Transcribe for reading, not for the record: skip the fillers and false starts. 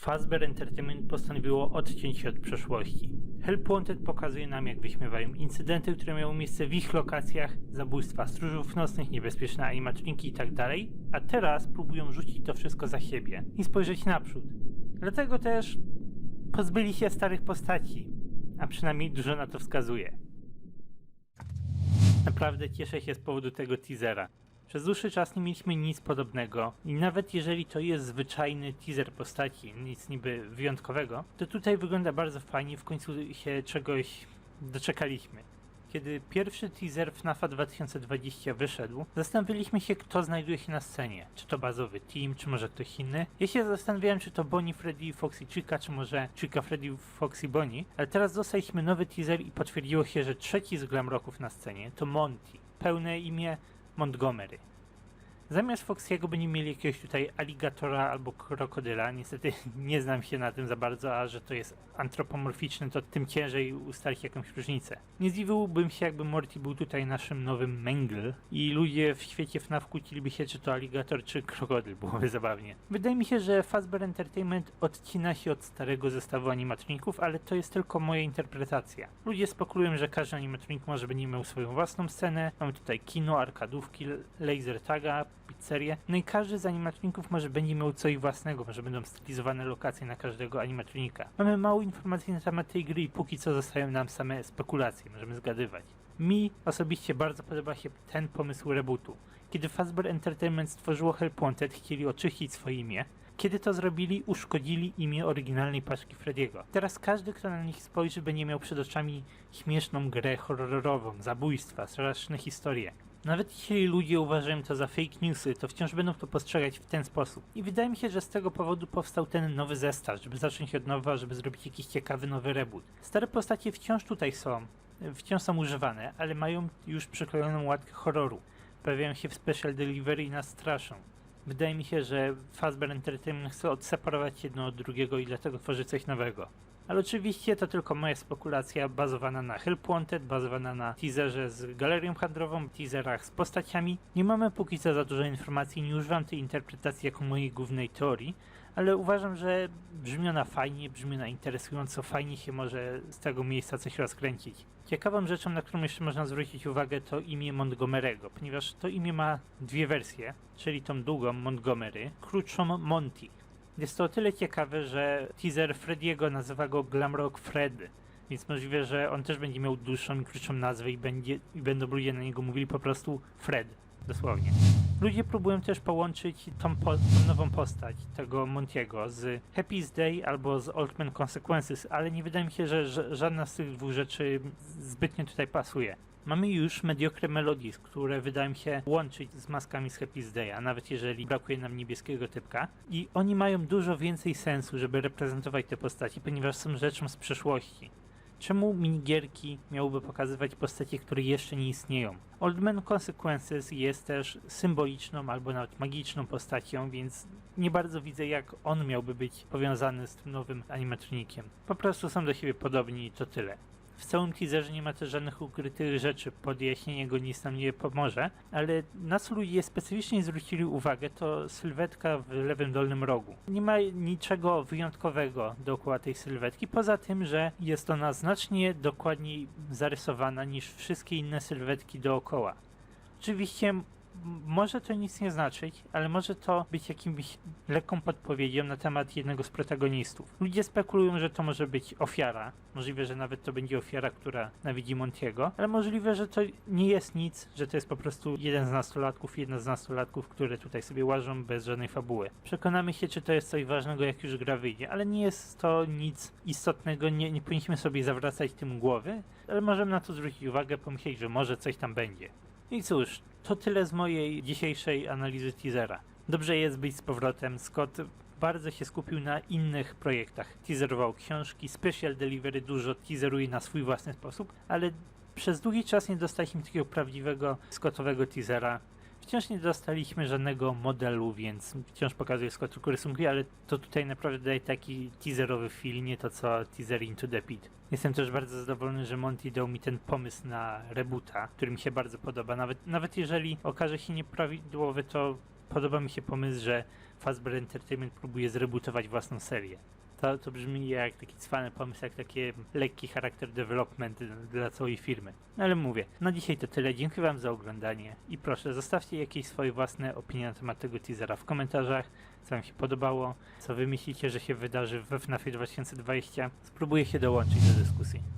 Fazbear Entertainment postanowiło odciąć się od przeszłości. Help Wanted pokazuje nam, jak wyśmiewają incydenty, które miały miejsce w ich lokacjach, zabójstwa stróżów nocnych, niebezpieczne animatroniki itd., a teraz próbują rzucić to wszystko za siebie i spojrzeć naprzód. Dlatego też pozbyli się starych postaci, a przynajmniej dużo na to wskazuje. Naprawdę cieszę się z powodu tego teasera. Przez dłuższy czas nie mieliśmy nic podobnego i nawet jeżeli to jest zwyczajny teaser postaci, nic niby wyjątkowego, to tutaj wygląda bardzo fajnie, w końcu się czegoś doczekaliśmy. Kiedy pierwszy teaser FNAF-a 2020 wyszedł, zastanawialiśmy się, kto znajduje się na scenie. Czy to bazowy team, czy może ktoś inny. Ja się zastanawiałem, czy to Bonnie, Freddy, Foxy, Chica, czy może Chica, Freddy, Foxy, Bonnie. Ale teraz dostaliśmy nowy teaser i potwierdziło się, że trzeci z Glamrocków na scenie to Monty. Pełne imię Montgomery. Zamiast Foxy'ego będziemy mieli jakiegoś tutaj aligatora albo krokodyla. Niestety nie znam się na tym za bardzo, a że to jest antropomorficzny, to tym ciężej ustalić jakąś różnicę. Nie zdziwiłbym się, jakby Morty był tutaj naszym nowym Mangle i ludzie w świecie FNAF kłóciliby się, czy to aligator, czy krokodyl. Byłoby zabawnie. Wydaje mi się, że Fazbear Entertainment odcina się od starego zestawu animatroników, ale to jest tylko moja interpretacja. Ludzie spekulują, że każdy animatronik może będzie miał swoją własną scenę. Mamy tutaj kino, arkadówki, laser taga, pizzerię. No i każdy z animatroników może będzie miał coś własnego, może będą stylizowane lokacje na każdego animatronika. Mamy mało informacji na temat tej gry i póki co zostają nam same spekulacje, możemy zgadywać. Mi osobiście bardzo podoba się ten pomysł rebootu. Kiedy Fazbear Entertainment stworzyło Help Wanted, chcieli oczyścić swoje imię. Kiedy to zrobili, uszkodzili imię oryginalnej paczki Freddy'ego. Teraz każdy, kto na nich spojrzy, będzie miał przed oczami śmieszną grę horrorową, zabójstwa, straszne historie. Nawet jeśli ludzie uważają to za fake newsy, to wciąż będą to postrzegać w ten sposób. I wydaje mi się, że z tego powodu powstał ten nowy zestaw, żeby zacząć od nowa, żeby zrobić jakiś ciekawy nowy reboot. Stare postacie wciąż tutaj są, wciąż są używane, ale mają już przyklejoną łatkę horroru. Pojawiają się w Special Delivery i nas straszą. Wydaje mi się, że Fazbear Entertainment chce odseparować jedno od drugiego i dlatego tworzy coś nowego. Ale oczywiście to tylko moja spekulacja bazowana na Help Wanted, bazowana na teaserze z galerią handlową, teaserach z postaciami. Nie mamy póki co za dużo informacji, nie używam tej interpretacji jako mojej głównej teorii, ale uważam, że brzmi ona fajnie, brzmi ona interesująco, fajnie się może z tego miejsca coś rozkręcić. Ciekawą rzeczą, na którą jeszcze można zwrócić uwagę, to imię Montgomery'ego, ponieważ to imię ma dwie wersje, czyli tą długą Montgomery, krótszą Monty. Jest to o tyle ciekawe, że teaser Freddy'ego nazywa go Glamrock Fred, więc możliwe, że on też będzie miał dłuższą i krótszą nazwę i będą ludzie na niego mówili po prostu Fred, dosłownie. Ludzie próbują też połączyć tą nową postać, tego Montiego, z Happy's Day albo z Old Man Consequences, ale nie wydaje mi się, że żadna z tych dwóch rzeczy zbytnio tutaj pasuje. Mamy już Mediocre Melodies, które wydają się łączyć z maskami z Happy's Day, a nawet jeżeli brakuje nam niebieskiego typka. I oni mają dużo więcej sensu, żeby reprezentować te postaci, ponieważ są rzeczą z przeszłości. Czemu minigierki miałyby pokazywać postacie, które jeszcze nie istnieją? Old Man Consequences jest też symboliczną albo nawet magiczną postacią, więc nie bardzo widzę, jak on miałby być powiązany z tym nowym animatronikiem. Po prostu są do siebie podobni i to tyle. W całym teaserze nie ma też żadnych ukrytych rzeczy, podjaśnienie go nic nam nie pomoże, ale na co ludzie specyficznie zwrócili uwagę, to sylwetka w lewym dolnym rogu. Nie ma niczego wyjątkowego dookoła tej sylwetki, poza tym, że jest ona znacznie dokładniej zarysowana niż wszystkie inne sylwetki dookoła. Oczywiście może to nic nie znaczyć, ale może to być jakimś lekką podpowiedzią na temat jednego z protagonistów. Ludzie spekulują, że to może być ofiara. Możliwe, że nawet to będzie ofiara, która nawidzi Montiego, ale możliwe, że to nie jest nic, że to jest po prostu jeden z nastolatków, jedna z nastolatków, które tutaj sobie łażą bez żadnej fabuły. Przekonamy się, czy to jest coś ważnego, jak już gra wyjdzie, ale nie jest to nic istotnego, nie powinniśmy sobie zawracać tym głowy, ale możemy na to zwrócić uwagę, pomyśleć, że może coś tam będzie. I cóż, to tyle z mojej dzisiejszej analizy teasera. Dobrze jest być z powrotem. Scott bardzo się skupił na innych projektach. Teaserował książki, Special Delivery dużo teaseruje na swój własny sposób, ale przez długi czas nie dostaliśmy takiego prawdziwego Scottowego teasera. Wciąż nie dostaliśmy żadnego modelu, więc wciąż pokazuję Scott tylko rysunki, ale to tutaj naprawdę daje taki teaserowy feel, nie to co teaser Into the Pit. Jestem też bardzo zadowolony, że Monty dał mi ten pomysł na reboota, który mi się bardzo podoba. Nawet jeżeli okaże się nieprawidłowy, to podoba mi się pomysł, że Fazbear Entertainment próbuje zrebootować własną serię. To brzmi jak taki cwany pomysł, jak taki lekki charakter development dla całej firmy. No ale mówię, na dzisiaj to tyle. Dziękuję wam za oglądanie i proszę, zostawcie jakieś swoje własne opinie na temat tego teasera w komentarzach, co wam się podobało, co wy myślicie, że się wydarzy we FNAF 2020. Spróbuję się dołączyć do dyskusji.